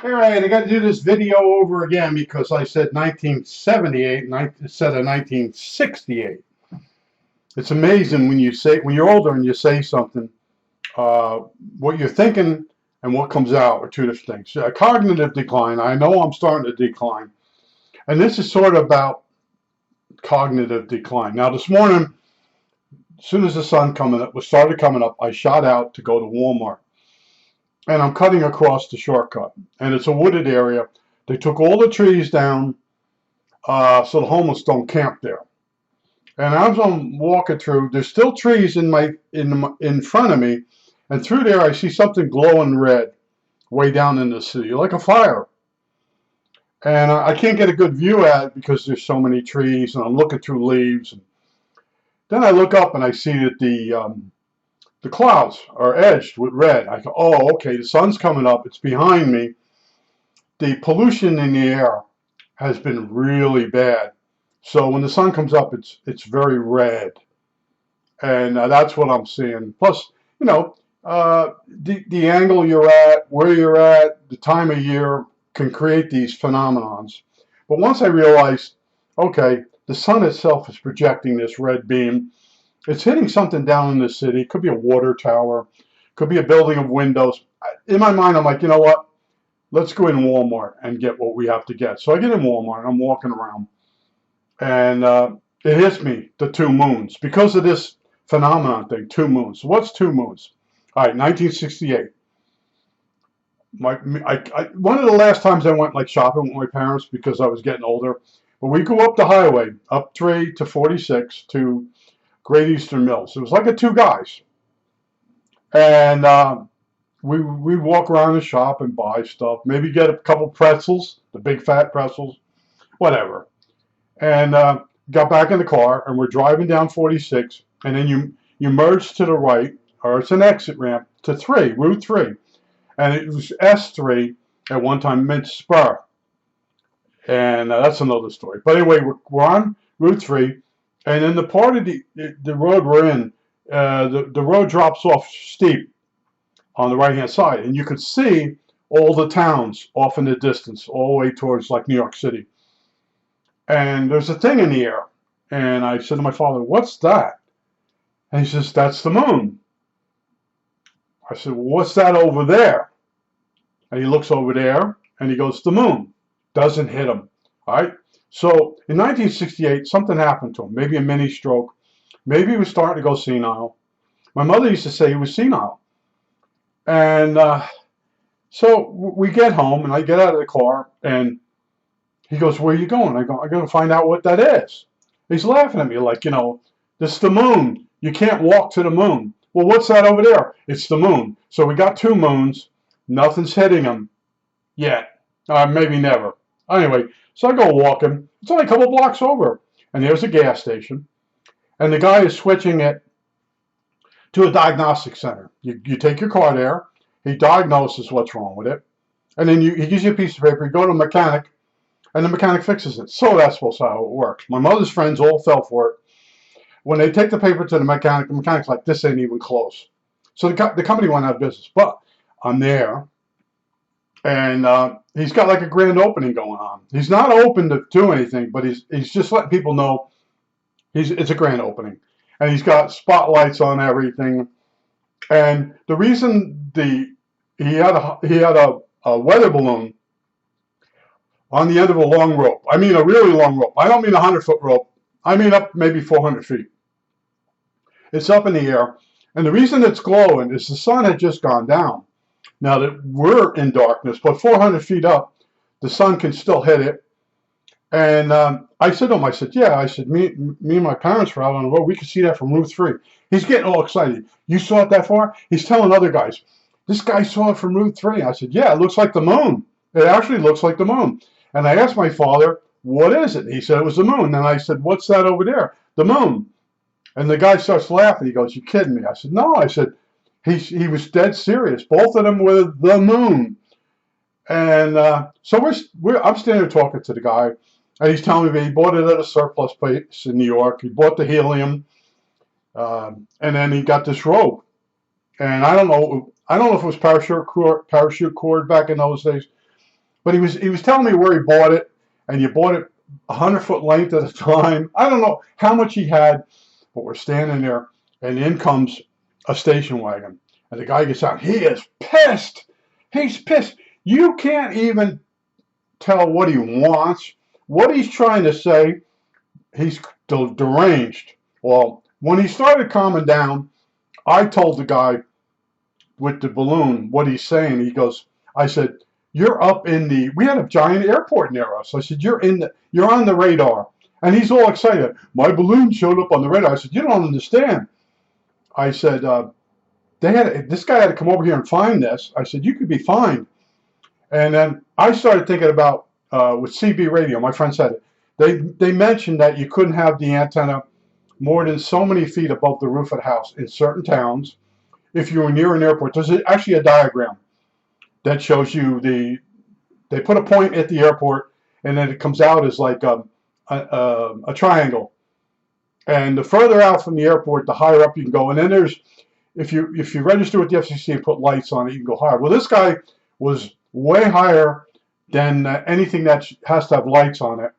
All right, I got to do this video over again because I said 1978 instead of 1968. It's amazing when you're older and you say something, uh, what you're thinking and what comes out are two different things. Cognitive decline. I know I'm starting to decline, and this is sort of about cognitive decline. Now, this morning, as soon as the sun started coming up, I shot out to go to Walmart, and I'm cutting across the shortcut, and it's a wooded area. They took all the trees down so the homeless don't camp there. And as I'm walking through, there's still trees in front of me, and through there I see something glowing red way down in the city, like a fire. And I can't get a good view at it because there's so many trees, and I'm looking through leaves. And then I look up and I see that the clouds are edged with red. I go, oh, okay, the sun's coming up. It's behind me. The pollution in the air has been really bad. So when the sun comes up, it's very red, and that's what I'm seeing. Plus, you know, the angle you're at, where you're at, the time of year can create these phenomenons. But once I realized, okay, the sun itself is projecting this red beam. It's hitting something down in the city. It could be a water tower, could be a building of windows. In my mind, I'm like, you know what? Let's go in Walmart and get what we have to get. So I get in Walmart and I'm walking around. And it hits me, the two moons, because of this phenomenon thing, two moons. What's two moons? All right, 1968. One of the last times I went like shopping with my parents because I was getting older, but we go up the highway, up 3 to 46 to Great Eastern Mills. It was like a two guys. And we walk around the shop and buy stuff, maybe get a couple pretzels, the big fat pretzels, whatever. And got back in the car, and we're driving down 46, and then you merge to the right, or it's an exit ramp to Route 3, and it was S3 at one time, mid Spur, and that's another story. But anyway, we're on Route 3, and in the part of the road we're in, the road drops off steep on the right hand side, and you could see all the towns off in the distance, all the way towards like New York City. And there's a thing in the air. And I said to my father, what's that? And he says, that's the moon. I said, well, what's that over there? And he looks over there and he goes, the moon. Doesn't hit him. All right. So in 1968, something happened to him. Maybe a mini stroke. Maybe he was starting to go senile. My mother used to say he was senile. And so we get home and I get out of the car and he goes, where are you going? I go, I'm going to find out what that is. He's laughing at me like, you know, this is the moon. You can't walk to the moon. Well, what's that over there? It's the moon. So we got two moons. Nothing's hitting them yet. Maybe never. Anyway, so I go walking. It's only a couple blocks over. And there's a gas station. And the guy is switching it to a diagnostic center. You take your car there. He diagnoses what's wrong with it. And then he gives you a piece of paper. You go to a mechanic. And the mechanic fixes it. So that's supposed to how it works. My mother's friends all fell for it. When they take the paper to the mechanic's like, this ain't even close. So the company went out of business. But I'm there, and he's got like a grand opening going on. He's not open to do anything, but he's just letting people know it's a grand opening. And he's got spotlights on everything. And the reason he had a weather balloon on the end of a long rope. I mean a really long rope. I don't mean a 100-foot rope. I mean up maybe 400 feet. It's up in the air. And the reason it's glowing is the sun had just gone down. Now that we're in darkness, but 400 feet up, the sun can still hit it. And I said to him, I said, yeah. I said, me and my parents were out on the road. We could see that from Route 3. He's getting all excited. You saw it that far? He's telling other guys, this guy saw it from Route 3. I said, yeah, it looks like the moon. It actually looks like the moon. And I asked my father, what is it? He said it was the moon. And I said, what's that over there? The moon. And the guy starts laughing. He goes, you kidding me? I said, no. I said, he was dead serious. Both of them were the moon. And so I'm standing there talking to the guy. And he's telling me he bought it at a surplus place in New York. He bought the helium. And then he got this rope. And I don't know if it was parachute cord back in those days. But he was telling me where he bought it, and you bought it 100-foot length at a time. I don't know how much he had, but we're standing there, and in comes a station wagon, and the guy gets out. He is pissed. He's pissed. You can't even tell what he wants, what he's trying to say. He's deranged. Well, when he started calming down, I told the guy with the balloon what he's saying. He goes, I said, you're up in the, we had a giant airport near us. I said, you're on the radar. And he's all excited. My balloon showed up on the radar. I said, you don't understand. I said, this guy had to come over here and find this. I said, you could be fined. And then I started thinking about, with CB radio, my friend said it, they mentioned that you couldn't have the antenna more than so many feet above the roof of the house in certain towns. If you were near an airport, there's actually a diagram that shows you they put a point at the airport, and then it comes out as like a triangle. And the further out from the airport, the higher up you can go. And then there's, if you register with the FCC and put lights on it, you can go higher. Well, this guy was way higher than anything that has to have lights on it.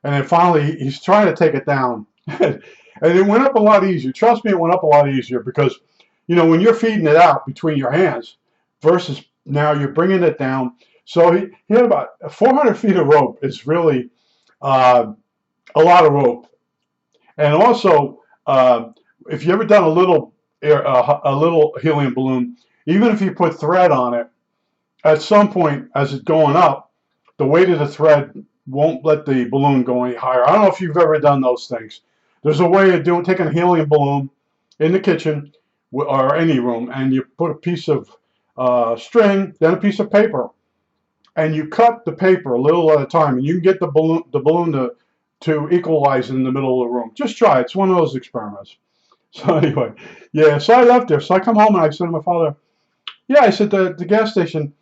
And then finally, he's trying to take it down. And it went up a lot easier. Trust me, it went up a lot easier because, you know, when you're feeding it out between your hands versus now you're bringing it down. So he had about 400 feet of rope. Is really a lot of rope. And also, if you ever done a little helium balloon, even if you put thread on it, at some point as it's going up, the weight of the thread won't let the balloon go any higher. I don't know if you've ever done those things. There's a way of taking a helium balloon in the kitchen or any room, and you put a piece of string, then a piece of paper, and you cut the paper a little at a time, and you can get the balloon to equalize in the middle of the room. Just try it. It's one of those experiments. So anyway, yeah, so I left there. So I come home and I said to my father, yeah, I said, the gas station,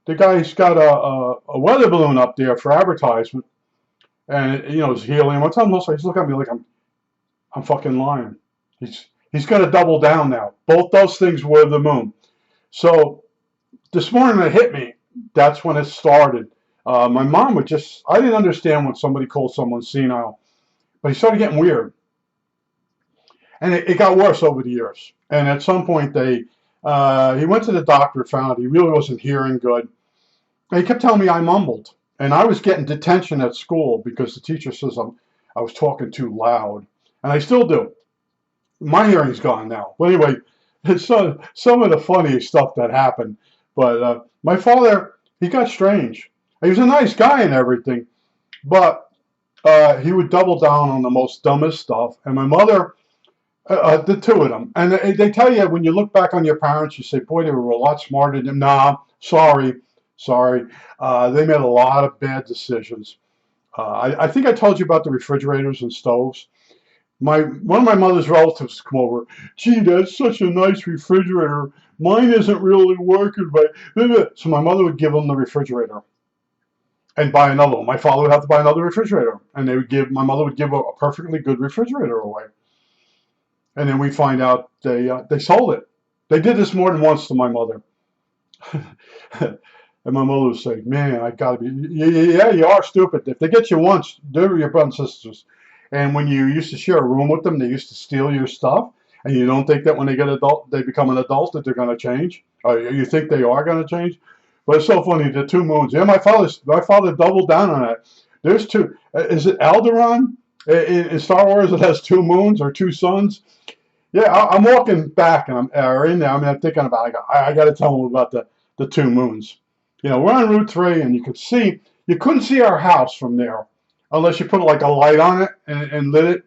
the guy's got a weather balloon up there for advertisement, and you know, it's helium. I tell him also, he's looking at me like I'm fucking lying. He's going to double down now. Both those things were the moon. So this morning it hit me. That's when it started. My mom would I didn't understand when somebody called someone senile, but he started getting weird. And it got worse over the years. And at some point he went to the doctor, found out he really wasn't hearing good. And he kept telling me I mumbled. And I was getting detention at school because the teacher says I was talking too loud. And I still do. My hearing's gone now. But anyway, it's some of the funny stuff that happened. But my father, he got strange. He was a nice guy and everything. But he would double down on the most dumbest stuff. And my mother, the two of them. And they tell you, when you look back on your parents, you say, boy, they were a lot smarter than, nah, sorry. They made a lot of bad decisions. I think I told you about the refrigerators and stoves. One of my mother's relatives come over. Gee, that's such a nice refrigerator. Mine isn't really working right. So my mother would give them the refrigerator and buy another one. My father would have to buy another refrigerator, and my mother would give a perfectly good refrigerator away. And then we find out they sold it. They did this more than once to my mother. And my mother would say, man, I gotta be, yeah, you are stupid. If they get you once, they're your brothers and sisters. And when you used to share a room with them, they used to steal your stuff. And you don't think that when they become an adult that they're going to change? Or you think they are going to change? But it's so funny, the two moons. Yeah, my father doubled down on that. There's two. Is it Alderaan? In Star Wars, it has two moons or two suns. Yeah, I'm walking back and I'm thinking about it. I got to tell them about the two moons. You know, we're on Route 3 and you couldn't see our house from there unless you put like a light on it and lit it.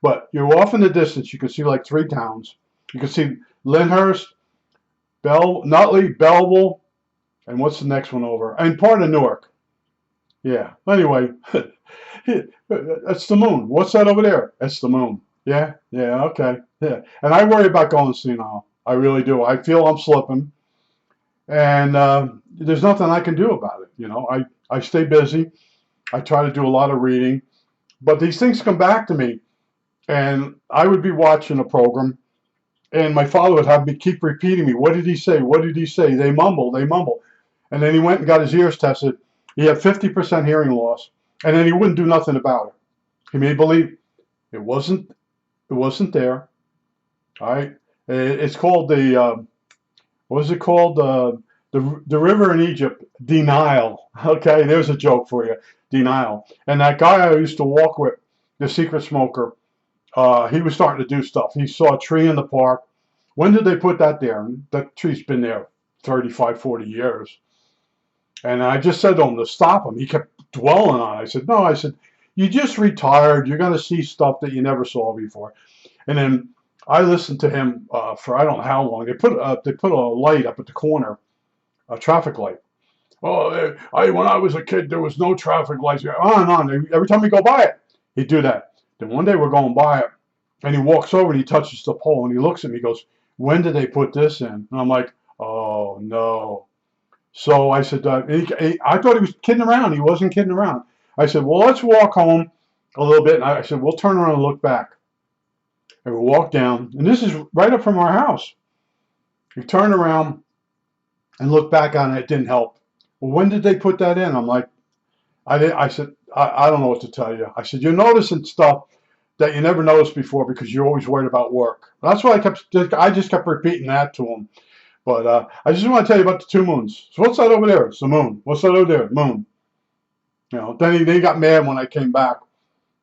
But you're off in the distance. You can see like 3 towns. You can see Lyndhurst, Nutley, Belleville, and what's the next one over? And part of Newark. Yeah. Anyway, it's the moon. What's that over there? It's the moon. Yeah. Yeah. Okay. Yeah. And I worry about going senile. I really do. I feel I'm slipping, and there's nothing I can do about it. You know, I stay busy. I try to do a lot of reading, but these things come back to me. And I would be watching a program, and my father would have me keep repeating me, what did he say? What did he say? They mumble. And then he went and got his ears tested, He had 50% hearing loss, and then he wouldn't do nothing about it. He made believe it wasn't there. All right, it's called the what is it called? The river in Egypt, the Nile. Okay, there's a joke for you, the Nile. And that guy I used to walk with, the secret smoker, he was starting to do stuff. He saw a tree in the park. When did they put that there? That tree's been there 35, 40 years. And I just said to him to stop him. He kept dwelling on it. I said, no, I said, you just retired. You're going to see stuff that you never saw before. And then I listened to him for I don't know how long. They put a light up at the corner, a traffic light. Oh, when I was a kid, there was no traffic lights. On and on. Every time we go by it, he'd do that. Then one day we're going by it, and he walks over and he touches the pole, and he looks at me. He goes, "When did they put this in?" And I'm like, "Oh no." So I said, I thought he was kidding around. He wasn't kidding around. I said, well, let's walk home a little bit. And I said, we'll turn around and look back. And we walked down, and this is right up from our house. We turned around and looked back on it. It didn't help. Well, when did they put that in? I'm like, I said, I don't know what to tell you. I said, you're noticing stuff that you never noticed before because you're always worried about work. That's why I just kept repeating that to him. But I just want to tell you about the two moons. So what's that over there? It's the moon. What's that over there? Moon. Then he got mad when I came back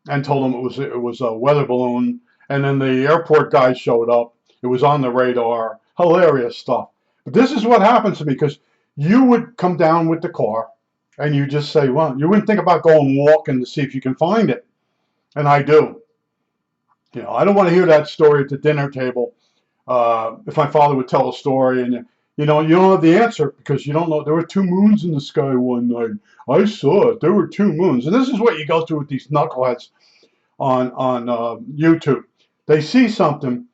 and told him it was a weather balloon. And then the airport guy showed up. It was on the radar. Hilarious stuff. But this is what happens to me because you would come down with the car and you just say, well, you wouldn't think about going walking to see if you can find it. And I do. I don't want to hear that story at the dinner table. If my father would tell a story and you don't have the answer because you don't know. There were two moons in the sky one night. I saw it. There were two moons. And this is what you go through with these knuckleheads on YouTube. They see something,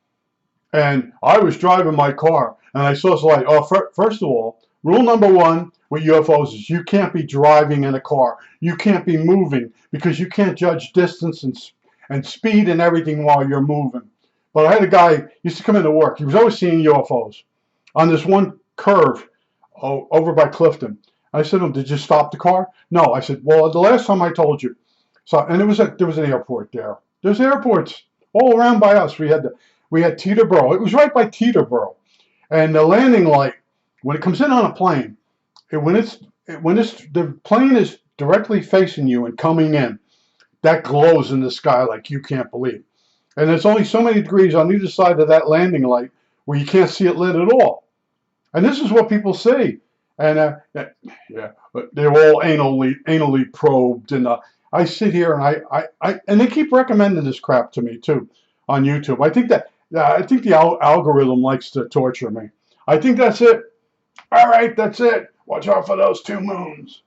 and I was driving my car, and I saw this light. Oh, first of all, rule number one with UFOs is you can't be driving in a car. You can't be moving because you can't judge distance and speed and everything while you're moving. But I had a guy used to come into work. He was always seeing UFOs on this one curve over by Clifton. I said to him, "Did you stop the car?" No. I said, "Well, the last time I told you." So, and there was an airport there. There's airports all around by us. We had Teterboro. It was right by Teterboro, and the landing light when it comes in on a plane, when the plane is directly facing you and coming in, that glows in the sky like you can't believe. And there's only so many degrees on either side of that landing light where you can't see it lit at all. And this is what people see. And yeah, they're all anally probed. And I sit here and and they keep recommending this crap to me too on YouTube. I think the algorithm likes to torture me. I think that's it. All right, that's it. Watch out for those two moons.